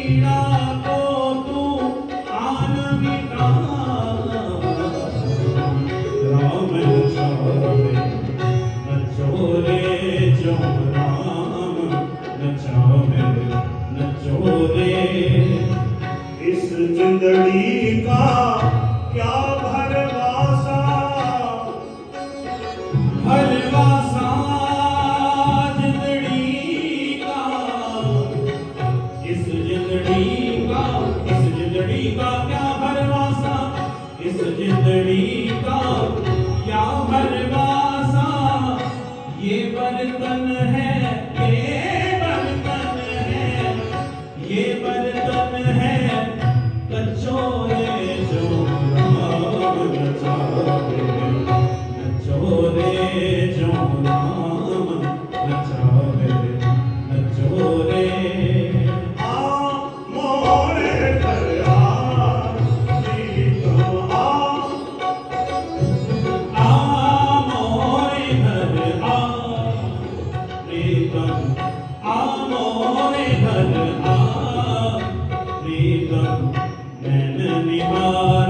पीड़ा को तू आन मिटा, राम नचावे नचोरे जो राम नचावे नचोरे। इस जिंदड़ी का क्या भरवासा, भरवासा जिंदड़ी का, इस जिंदड़ी का, इस जिंदड़ी का क्या भरवासा, इस जिंदड़ी का क्या भरवासा। ये बर्तन है, ये बर्तन है, ये बर्तन है कचोरे जो राम नचावे नचोरे जो राम नचावे नचोरे। आ मोरे घर आ, प्रीतम आ मोरे घर आ, प्रीतम आ मोरे घर आ, प्रीतम नैन निहार